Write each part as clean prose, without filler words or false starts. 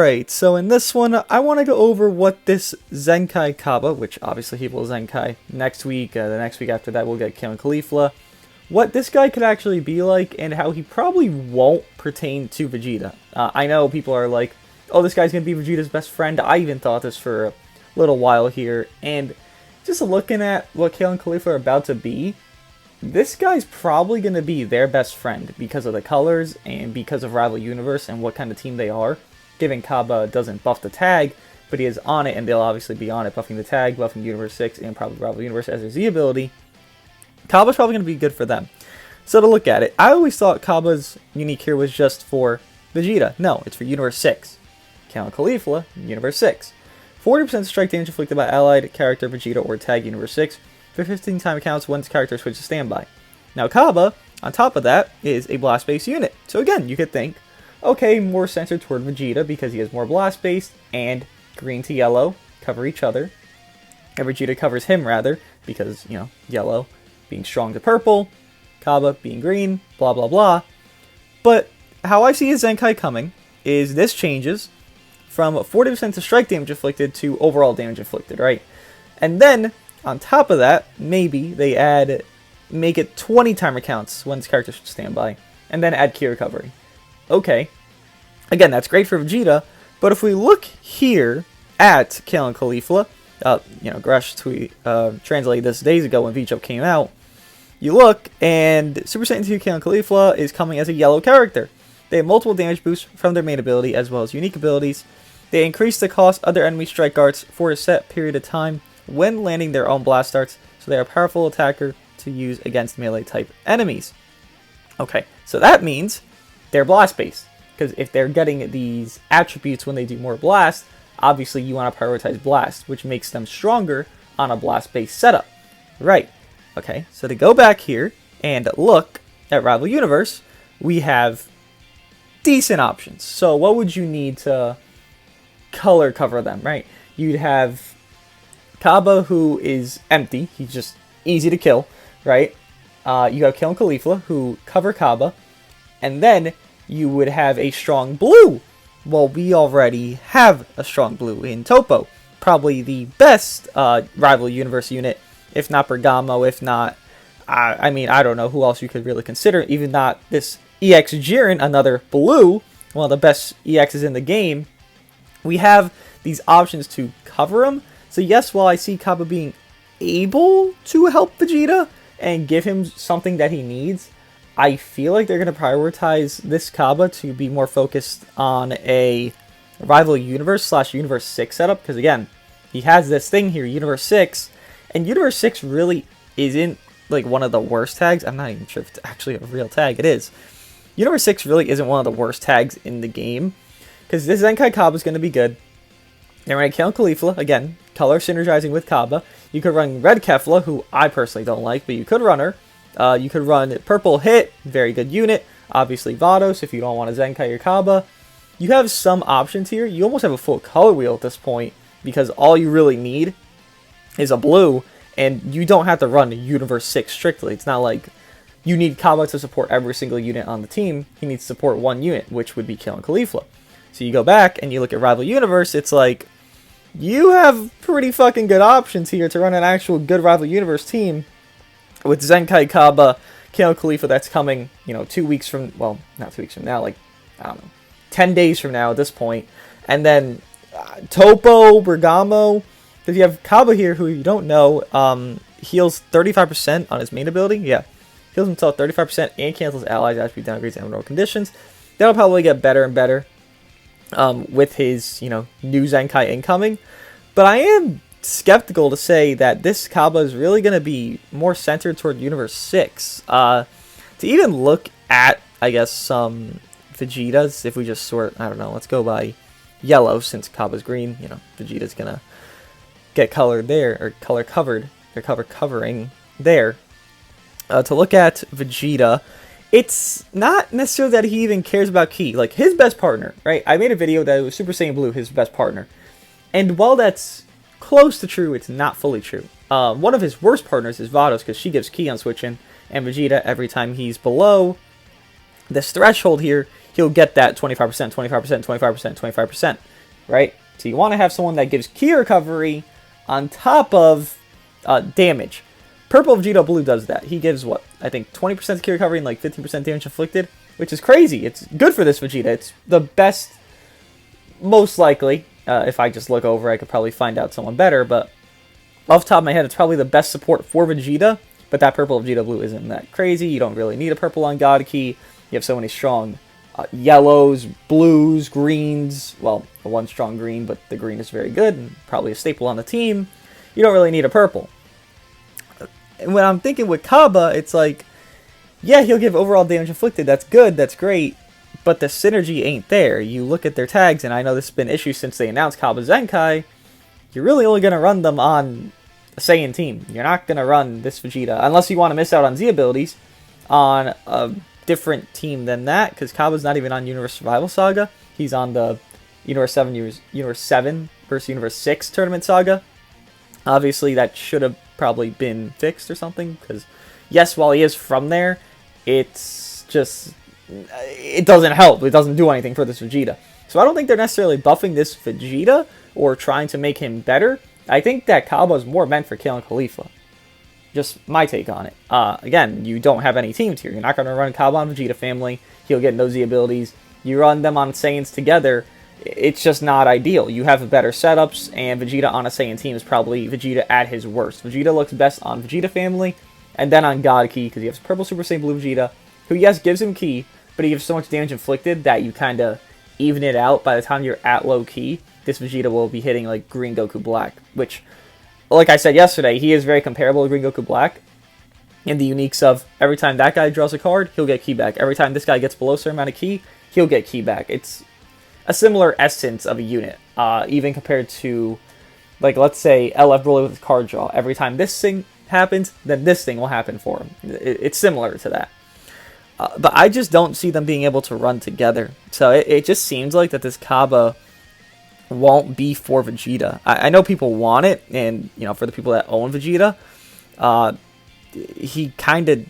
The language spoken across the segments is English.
Alright, so in this one, I want to go over what this Zenkai Cabba, which obviously he will Zenkai next week, the next week after that we'll get Kale and Caulifla, what this guy could actually be like, and how he probably won't pertain to Vegeta. I know people are like, oh, this guy's going to be Vegeta's best friend. I even thought this for a little while here, and just looking at what Kale and Caulifla are about to be, this guy's probably going to be their best friend because of the colors and because of Rival Universe and what kind of team they are. Given Cabba doesn't buff the tag, but he is on it, and they'll obviously be on it, buffing the tag, buffing Universe 6, and probably Rival Universe as their Z ability. Cabba's probably going to be good for them. So to look at it, I always thought Cabba's unique here was just for Vegeta. No, it's for Universe 6. Kale and Caulifla, Universe 6. 40% strike damage inflicted by allied character Vegeta or tag Universe 6 for 15 time counts once character switches to standby. Now Cabba, on top of that, is a blast-based unit. So again, you could think, okay, more centered toward Vegeta because he has more blast-based, and green to yellow cover each other. And Vegeta covers him, rather, because, you know, yellow being strong to purple, Cabba being green, blah blah blah. But how I see his Zenkai coming is this changes from 40% to strike damage inflicted to overall damage inflicted, right? And then, on top of that, maybe they make it 20 timer counts when his character should stand by, and then add key recovery. Okay, again, that's great for Vegeta, but if we look here at Kale and Caulifla, Gresh translated this days ago when Vegeta came out, you look, and Super Saiyan 2 Kale and Caulifla is coming as a yellow character. They have multiple damage boosts from their main ability as well as unique abilities. They increase the cost of their enemy strike arts for a set period of time when landing their own blast darts, so they are a powerful attacker to use against melee type enemies. Okay, so that means they're blast based, because if they're getting these attributes when they do more blast, obviously you want to prioritize blast, which makes them stronger on a blast based setup. Right, okay, so to go back here and look at Rival Universe, we have decent options. So what would you need to color cover them, right? You'd have Cabba, who is empty, he's just easy to kill, right? You have Kale and Caulifla, who cover Cabba, and then you would have a strong blue. Well, we already have a strong blue in Topo. Probably the best Rival Universe unit, if not Bergamo, if not, I don't know who else you could really consider, even not this EX Jiren, another blue, one of the best EXs in the game. We have these options to cover him. So yes, while I see Cabba being able to help Vegeta and give him something that he needs, I feel like they're going to prioritize this Cabba to be more focused on a Rival Universe / Universe 6 setup, because again, he has this thing here, Universe 6, and Universe 6 really isn't like one of the worst tags. I'm not even sure if it's actually a real tag. It is. Universe 6 really isn't one of the worst tags in the game, because this Zenkai Cabba is going to be good. Then we're going to Kale and Caulifla, again, color synergizing with Cabba. You could run Red Kefla, who I personally don't like, but you could run her. You could run Purple Hit, very good unit. Obviously Vados, if you don't want to Zenkai your Cabba. You have some options here. You almost have a full color wheel at this point, because all you really need is a blue, and you don't have to run Universe 6 strictly. It's not like you need Cabba to support every single unit on the team. He needs to support one unit, which would be Kale and Caulifla. So you go back and you look at Rival Universe, it's like, you have pretty fucking good options here to run an actual good Rival Universe team with Zenkai Cabba, Kale and Caulifla that's coming, 2 weeks from, well, not 2 weeks from now, like, I don't know, 10 days from now at this point. And then Topo, Bergamo, because you have Cabba here, who you don't know, heals 35% on his main ability. Yeah, heals himself 35% and cancels allies attribute downgrades and normal conditions. That'll probably get better and better with his, new Zenkai incoming. But I am skeptical to say that this Cabba is really going to be more centered toward Universe 6. To even look at, I guess, some Vegetas, if we just sort, I don't know, let's go by yellow since Cabba's green. Vegeta's going to get colored there, or color covered, or covering there. To look at Vegeta, it's not necessarily that he even cares about Ki. Like, his best partner, right? I made a video that it was Super Saiyan Blue, his best partner. And while that's close to true, it's not fully true. One of his worst partners is Vados, because she gives Ki on switching, and Vegeta, every time he's below this threshold here, he'll get that 25%, 25%, 25%, 25%. right? So you want to have someone that gives ki recovery on top of damage. Purple Vegeta Blue does that. He gives, what, I think 20% ki recovery and like 15% damage inflicted, which is crazy. It's good for this Vegeta. It's the best, most likely. If I just look over, I could probably find out someone better, but off the top of my head, it's probably the best support for Vegeta, but that purple Vegeta Blue isn't that crazy. You don't really need a purple on God Ki. You have so many strong yellows, blues, greens. Well, the one strong green, but the green is very good and probably a staple on the team. You don't really need a purple. And when I'm thinking with Cabba, it's like, yeah, he'll give overall damage inflicted. That's good, that's great, but the synergy ain't there. You look at their tags, and I know this has been an issue since they announced Cabba Zenkai. You're really only going to run them on a Saiyan team. You're not going to run this Vegeta, unless you want to miss out on Z abilities, on a different team than that, because Cabba's not even on Universe Survival Saga. He's on the Universe 7 versus Universe 6 Tournament Saga. Obviously, that should have probably been fixed or something, because, yes, while he is from there, it's just, it doesn't help. It doesn't do anything for this Vegeta. So I don't think they're necessarily buffing this Vegeta or trying to make him better. I think that Cabba is more meant for killing Khalifa. Just my take on it. Again, you don't have any teams here. You're not going to run Cabba on Vegeta family. He'll get no Z abilities. You run them on Saiyans together. It's just not ideal. You have better setups, and Vegeta on a Saiyan team is probably Vegeta at his worst. Vegeta looks best on Vegeta family, and then on God Ki, because he has Purple Super Saiyan Blue Vegeta, who, yes, gives him Ki, but he gives so much damage inflicted that you kind of even it out. By the time you're at low Ki, this Vegeta will be hitting like Green Goku Black, which, like I said yesterday, he is very comparable to Green Goku Black in the uniques of every time that guy draws a card, he'll get Ki back. Every time this guy gets below a certain amount of Ki, he'll get Ki back. It's a similar essence of a unit, even compared to, like, let's say LF Broly with his card draw. Every time this thing happens, then this thing will happen for him. It's similar to that. But I just don't see them being able to run together. So it just seems like that this Cabba won't be for Vegeta. I know people want it, and, you know, for the people that own Vegeta, he kind of,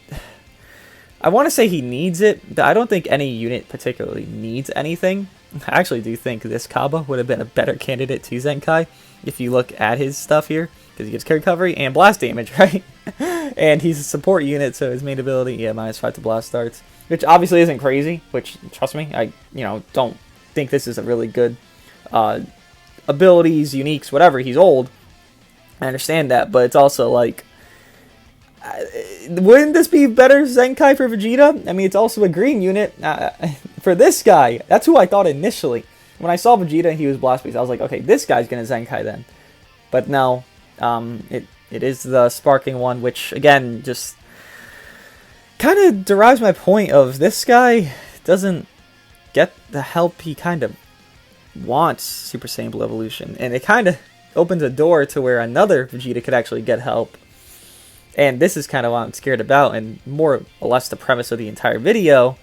I want to say he needs it, but I don't think any unit particularly needs anything. I actually do think this Cabba would have been a better candidate to Zenkai if you look at his stuff here, because he gets Ki recovery and blast damage, right? And he's a support unit, so his main ability, yeah, -5 to blast starts, which obviously isn't crazy, which, trust me, I, you know, don't think this is a really good abilities, uniques, whatever. He's old, I understand that, but it's also like, wouldn't this be better Zenkai for Vegeta? I mean, it's also a green unit for this guy. That's who I thought initially. When I saw Vegeta and he was Blast Beast, I was like, okay, this guy's gonna Zenkai then. But no, it is the Sparking one, which, again, just kind of derives my point of this guy doesn't get the help he kind of wants Super Saiyan Blue Evolution. And it kind of opens a door to where another Vegeta could actually get help. And this is kind of what I'm scared about, and more or less the premise of the entire video.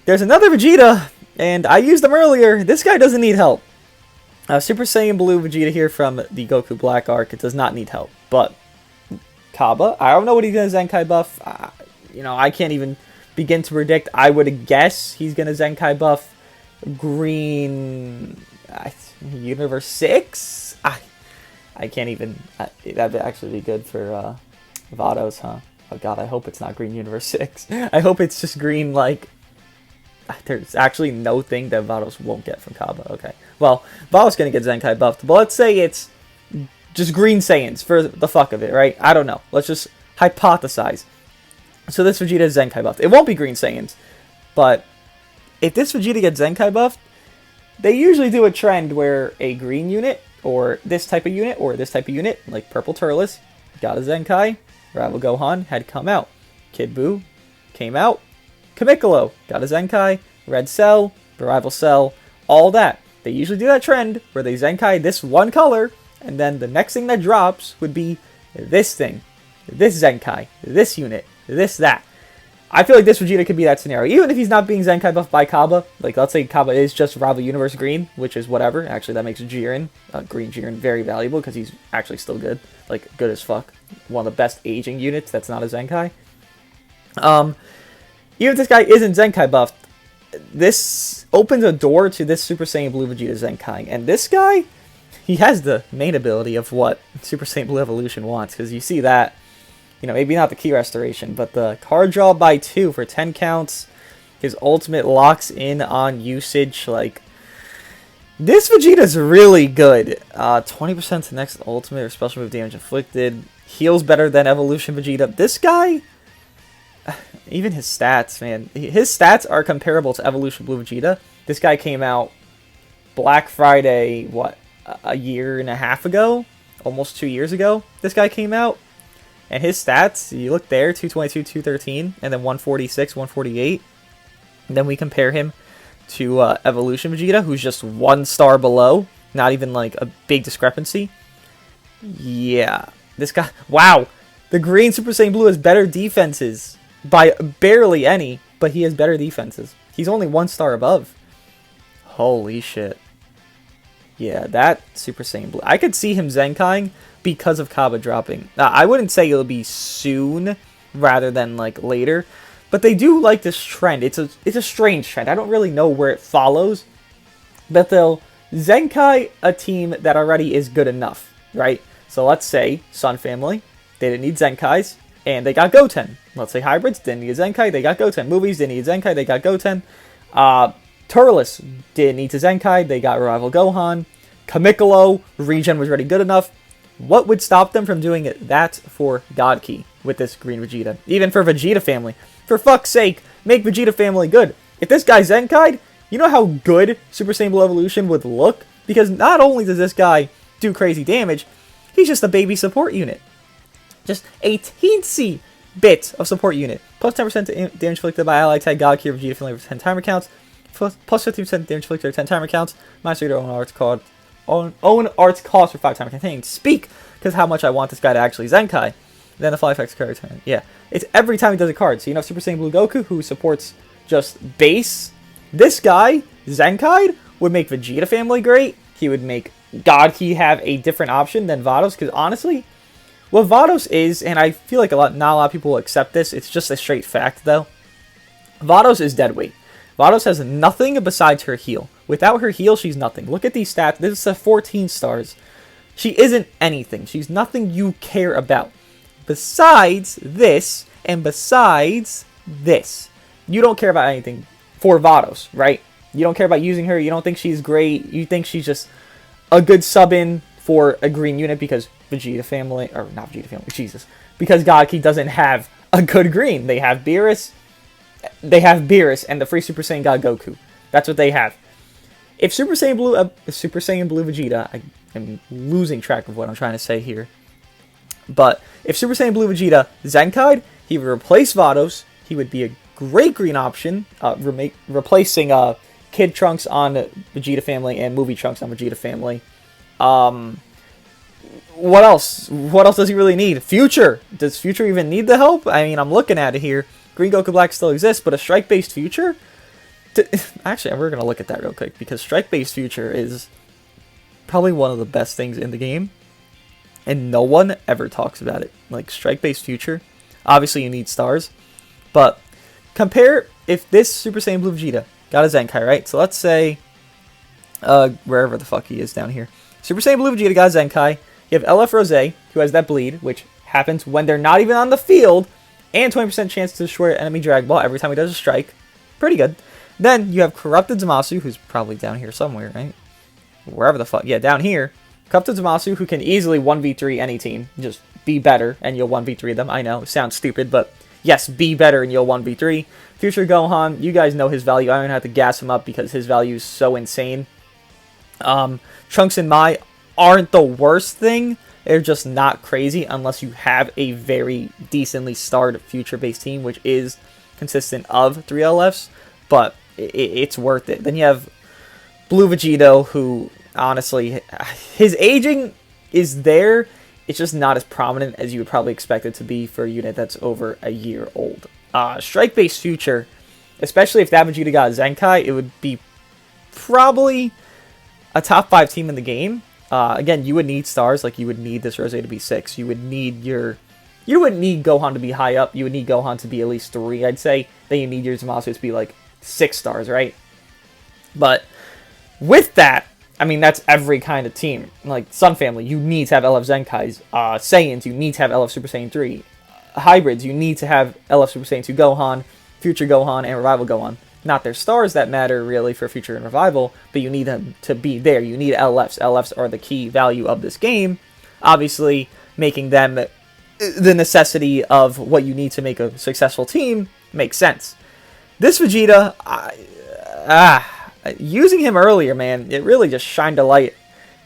There's another Vegeta, and I used him earlier. This guy doesn't need help. Super Saiyan Blue Vegeta here from the Goku Black arc, it does not need help. But Cabba, I don't know what he's going to Zenkai buff. You know, I can't even begin to predict. I would guess he's going to Zenkai buff Green Universe 6? I can't even. That'd actually be good for Vados, huh? Oh god, I hope it's not Green Universe 6. I hope it's just green, like, there's actually no thing that Vados won't get from Cabba. Okay, well, Vados gonna get Zenkai buffed, but let's say it's just Green Saiyans for the fuck of it, right? I don't know. Let's just hypothesize. So this Vegeta is Zenkai buffed. It won't be Green Saiyans, but if this Vegeta gets Zenkai buffed, they usually do a trend where a green unit, or this type of unit, or this type of unit, like Purple Turles, got a Zenkai, Rival Gohan had come out, Kid Buu came out, Kamikolo got a Zenkai, Red Cell, Rival Cell, all that. They usually do that trend where they Zenkai this one color, and then the next thing that drops would be this thing, this Zenkai, this unit, this that. I feel like this Vegeta could be that scenario. Even if he's not being Zenkai buffed by Cabba, like, let's say Cabba is just Rival Universe Green, which is whatever. Actually, that makes Jiren, Green Jiren, very valuable, because he's actually still good. Like, good as fuck. One of the best aging units that's not a Zenkai. Even if this guy isn't Zenkai buffed, this opens a door to this Super Saiyan Blue Vegeta Zenkai. And this guy, he has the main ability of what Super Saiyan Blue Evolution wants. Because you see that, you know, maybe not the key restoration, but the card draw by 2 for 10 counts. His ultimate locks in on usage. Like, this Vegeta's really good. 20% to next ultimate or special move damage inflicted. Heals better than Evolution Vegeta. This guy, even his stats, man. His stats are comparable to Evolution Blue Vegeta. This guy came out Black Friday, what, a year and a half ago? Almost 2 years ago, this guy came out. And his stats, you look there, 222, 213, and then 146, 148. And then we compare him to Evolution Vegeta, who's just 1 star below. Not even like a big discrepancy. Yeah. This guy, wow. The green Super Saiyan Blue has better defenses. By barely any, but he has better defenses. He's only 1 star above. Holy shit. Yeah, that Super Saiyan Blue. I could see him Zenkaiing because of Cabba dropping. I wouldn't say it'll be soon rather than like later. But they do like this trend. It's a strange trend. I don't really know where it follows. But they'll Zenkai a team that already is good enough, right? So let's say Sun Family, they didn't need Zenkais, and they got Goten. Let's say Hybrids, didn't need a Zenkai, they got Goten. Movies, didn't need a Zenkai, they got Goten. Turles, didn't need to Zenkai, they got Revival Gohan. Kamikolo, Regen was already good enough. What would stop them from doing it? That for God Ki with this green Vegeta. Even for Vegeta Family. For fuck's sake, make Vegeta Family good. If this guy Zenkai'd, you know how good Super Saiyan Blue Evolution would look? Because not only does this guy do crazy damage, he's just a baby support unit. Just a teensy bit of support unit. Plus 10% to damage inflicted by ally tag God Ki or Vegeta Family for 10 timer counts. Plus 50% damage inflicted or 10 timer counts. Minus your own arts cost. Own arts cost for 5 timer campaign. Speak, because how much I want this guy to actually Zenkai. Then the fly effects card turn. Yeah, it's every time he does a card. So you know Super Saiyan Blue Goku, who supports just base. This guy Zenkai would make Vegeta Family great. He would make God Ki have a different option than Vados. Because honestly, what Vados is, and I feel like not a lot of people will accept this. It's just a straight fact though. Vados is dead weight. Vados has nothing besides her heal. Without her heal, she's nothing. Look at these stats. This is a 14 stars. She isn't anything. She's nothing you care about. Besides this, and besides this, you don't care about anything for Vados, right? You don't care about using her. You don't think she's great. You think she's just a good sub-in for a green unit because Vegeta Family, or not Vegeta Family, Jesus. Because God Ki doesn't have a good green. They have Beerus. They have Beerus and the free Super Saiyan God Goku. That's what they have. If Super Saiyan Blue Vegeta, I am losing track of what I'm trying to say here. But if Super Saiyan Blue Vegeta Zenkai'd, he would replace Vados. He would be a great green option, replacing Kid Trunks on Vegeta Family and Movie Trunks on Vegeta Family. What else? What else does he really need? Future. Does Future even need the help? I mean, I'm looking at it here. Green Goku Black still exists, but a strike-based Future? Actually, we're going to look at that real quick, because strike-based Future is probably one of the best things in the game, and no one ever talks about it. Like, strike-based Future, obviously you need stars, but compare if this Super Saiyan Blue Vegeta got a Zenkai, right? So let's say, wherever the fuck he is down here. Super Saiyan Blue Vegeta got a Zenkai. You have LF Rosé, who has that bleed, which happens when they're not even on the field, and 20% chance to destroy an enemy Dragon Ball every time he does a strike. Pretty good. Then you have Corrupted Zamasu, who's probably down here somewhere, right? Wherever the fuck. Yeah, down here. Corrupted Zamasu, who can easily 1v3 any team. Just be better, and you'll 1v3 them. I know, it sounds stupid, but yes, be better, and you'll 1v3. Future Gohan, you guys know his value. I don't have to gas him up because his value is so insane. Trunks and Mai aren't the worst thing. They're just not crazy unless you have a very decently starred future-based team, which is consistent of 3 LFs, but it's worth it. Then you have Blue Vegito, who, honestly, his aging is there. It's just not as prominent as you would probably expect it to be for a unit that's over a year old. Strike-based Future, especially if that Vegeta got Zenkai, it would be probably a top 5 team in the game. Again, you would need stars, like you would need this Rosé to be 6. You would need you wouldn't need Gohan to be high up. You would need Gohan to be at least 3, I'd say. Then you need your Zamasu to be like 6 stars, right? But with that, I mean, that's every kind of team. Like, Sun Family, you need to have LF Zenkais. Saiyans, you need to have LF Super Saiyan 3. Hybrids, you need to have LF Super Saiyan 2 Gohan, Future Gohan, and Revival Gohan. Not their stars that matter, really, for Future and Revival, but you need them to be there. You need LFs. LFs are the key value of this game. Obviously, making them the necessity of what you need to make a successful team makes sense. This Vegeta, using him earlier, man, it really just shined a light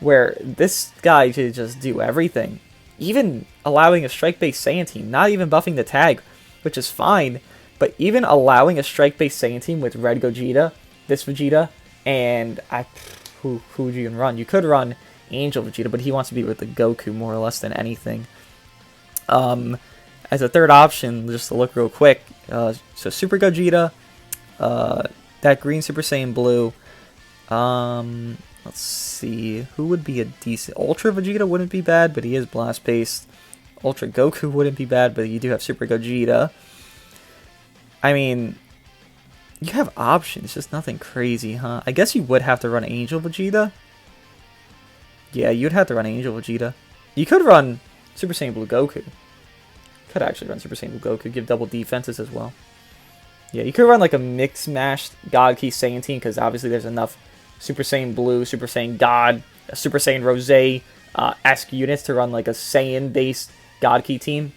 where this guy could just do everything. Even allowing a strike-based Saiyan team, not even buffing the tag, which is fine, but even allowing a strike-based Saiyan team with Red Gogeta, this Vegeta, and who would you even run? You could run Angel Vegeta, but he wants to be with the Goku more or less than anything. As a third option, just to look real quick, so Super Gogeta, that green Super Saiyan Blue, let's see, who would be a decent... Ultra Vegeta wouldn't be bad, but he is blast-based. Ultra Goku wouldn't be bad, but you do have Super Gogeta. I mean, you have options, just nothing crazy, huh? I guess you would have to run Angel Vegeta. Yeah, you'd have to run Angel Vegeta. You could run Super Saiyan Blue Goku. Could actually run Super Saiyan Blue Goku, give double defenses as well. Yeah, you could run like a mix-mashed God Ki Saiyan team, because obviously there's enough Super Saiyan Blue, Super Saiyan God, Super Saiyan Rosé-esque units to run like a Saiyan-based God Ki team.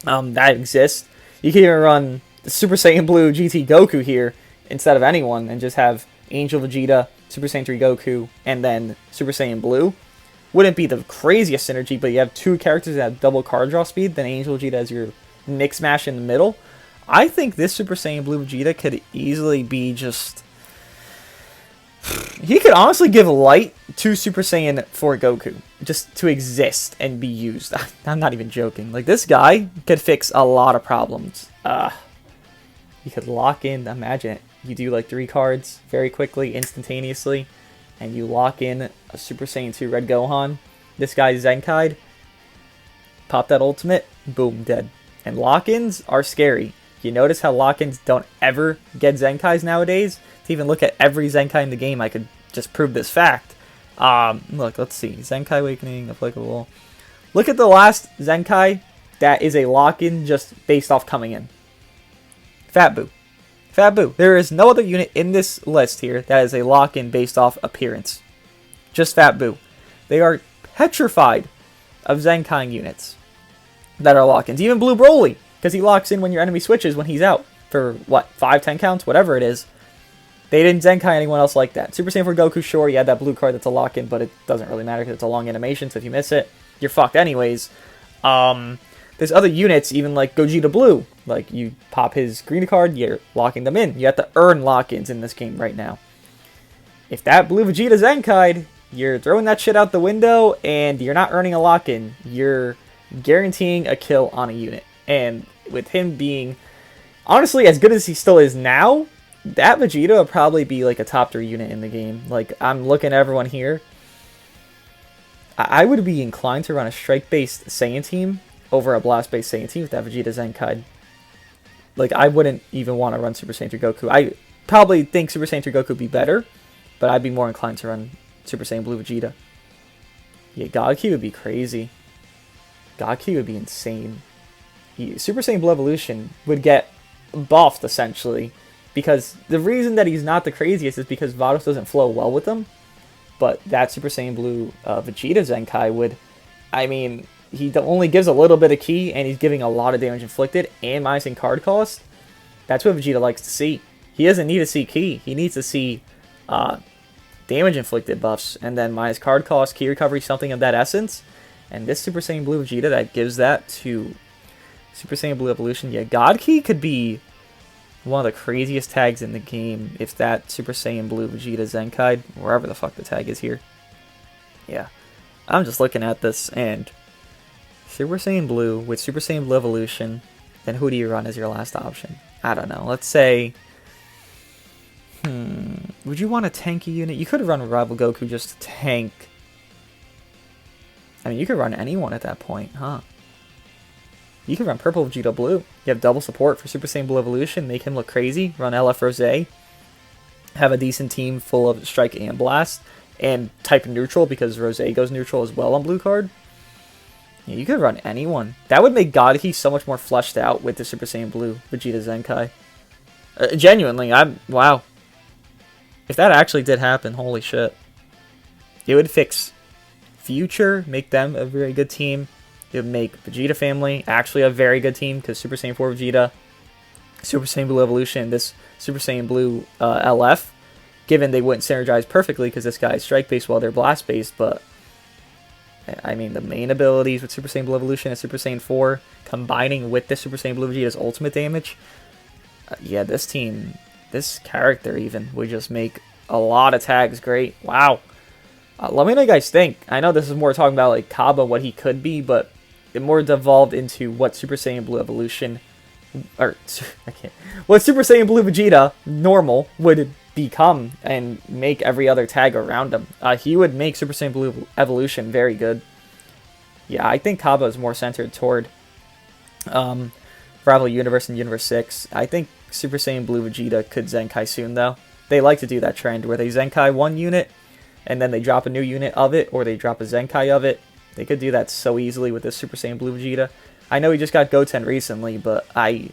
That exists. You can even run the Super Saiyan Blue GT Goku here instead of anyone, and just have Angel Vegeta, Super Saiyan 3 Goku, and then Super Saiyan Blue. Wouldn't be the craziest synergy, but you have two characters that have double card draw speed, then Angel Vegeta as your mix mash in the middle. I think this Super Saiyan Blue Vegeta could easily be just... He could honestly give light to Super Saiyan 4 Goku, just to exist and be used. I'm not even joking. Like, this guy could fix a lot of problems. You could lock in, imagine it. You do like 3 cards very quickly, instantaneously, and you lock in a Super Saiyan 2 Red Gohan. This guy's Zenkai'd. Pop that ultimate, boom, dead. And lock-ins are scary. You notice how lock-ins don't ever get Zenkais nowadays? To even look at every Zenkai in the game, I could just prove this fact. Look, let's see. Zenkai Awakening, applicable. Look at the last Zenkai that is a lock-in just based off coming in. Fat Boo. Fat Boo. There is no other unit in this list here that is a lock-in based off appearance. Just Fat Boo. They are petrified of Zenkai units that are lock-ins. Even Blue Broly, because he locks in when your enemy switches when he's out for, what, 5, 10 counts? Whatever it is. They didn't Zenkai anyone else like that. Super Saiyan 4 Goku, sure, you had that blue card that's a lock-in, but it doesn't really matter because it's a long animation, so if you miss it, you're fucked anyways. There's other units, even like Gogeta Blue. Like, you pop his green card, you're locking them in. You have to earn lock-ins in this game right now. If that Blue Vegeta Zenkai'd, you're throwing that shit out the window, and you're not earning a lock-in. You're guaranteeing a kill on a unit. And with him being, honestly, as good as he still is now, that Vegeta would probably be like a top 3 unit in the game. Like, I'm looking at everyone here. I would be inclined to run a strike-based Saiyan team over a blast-based Saiyan team with that Vegeta Zenkai. Like, I wouldn't even want to run Super Saiyan 3 Goku. I probably think Super Saiyan 3 Goku would be better, but I'd be more inclined to run Super Saiyan Blue Vegeta. Yeah, God Ki would be crazy. God Ki would be insane. Super Saiyan Blue Evolution would get buffed, essentially, because the reason that he's not the craziest is because Vados doesn't flow well with him. But that Super Saiyan Blue Vegeta Zenkai would, I mean, he only gives a little bit of ki, and he's giving a lot of damage inflicted and minusing card cost. That's what Vegeta likes to see. He doesn't need to see ki. He needs to see damage inflicted buffs, and then minus card cost, ki recovery, something of that essence. And this Super Saiyan Blue Vegeta that gives that to Super Saiyan Blue Evolution, yeah, God Ki could be one of the craziest tags in the game if that Super Saiyan Blue Vegeta Zenkai, wherever the fuck the tag is here. Yeah, I'm just looking at this, and Super Saiyan Blue with Super Saiyan Blue Evolution, then who do you run as your last option? I don't know. Let's say, would you want a tanky unit? You could run Rival Goku just to tank. I mean, you could run anyone at that point, huh? You can run Purple Vegeta Blue. You have double support for Super Saiyan Blue Evolution. Make him look crazy. Run LF Rose. Have a decent team full of Strike and Blast. And type neutral because Rose goes neutral as well on blue card. Yeah, you could run anyone. That would make God Ki so much more fleshed out with the Super Saiyan Blue Vegeta Zenkai. Genuinely, wow. If that actually did happen, holy shit. It would fix Future, make them a very good team. It would make Vegeta Family actually a very good team because Super Saiyan 4 Vegeta, Super Saiyan Blue Evolution, this Super Saiyan Blue LF, given they wouldn't synergize perfectly because this guy is strike-based while they're blast-based, but I mean, the main abilities with Super Saiyan Blue Evolution and Super Saiyan 4, combining with the Super Saiyan Blue Vegeta's ultimate damage, yeah, this team, this character even, would just make a lot of tags great. Wow. Let me know what you guys think. I know this is more talking about like Cabba, what he could be, but it more devolved into what Super Saiyan Blue Evolution, or what Super Saiyan Blue Vegeta normal would become and make every other tag around him. He would make Super Saiyan Blue Evolution very good. Yeah, I think Cabba is more centered toward Rival Universe and Universe 6. I think Super Saiyan Blue Vegeta could Zenkai soon, though. They like to do that trend where they Zenkai one unit and then they drop a new unit of it, or they drop a Zenkai of it. They could do that so easily with this Super Saiyan Blue Vegeta. I know he just got Goten recently, but I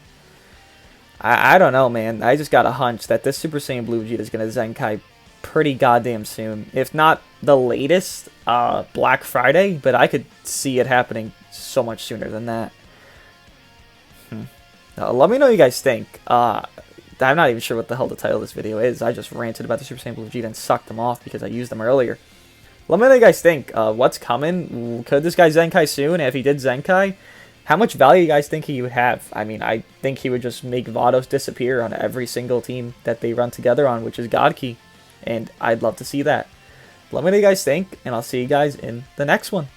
don't know, man. I just got a hunch that this Super Saiyan Blue Vegeta is going to Zenkai pretty goddamn soon. If not the latest, Black Friday, but I could see it happening so much sooner than that. Let me know what you guys think. I'm not even sure what the hell the title of this video is. I just ranted about the Super Saiyan Blue Vegeta and sucked them off because I used them earlier. Let me know what you guys think. What's coming? Could this guy Zenkai soon? And if he did Zenkai, how much value you guys think he would have? I mean, I think he would just make Vados disappear on every single team that they run together on, which is God Ki. And I'd love to see that. Let me know what you guys think, and I'll see you guys in the next one.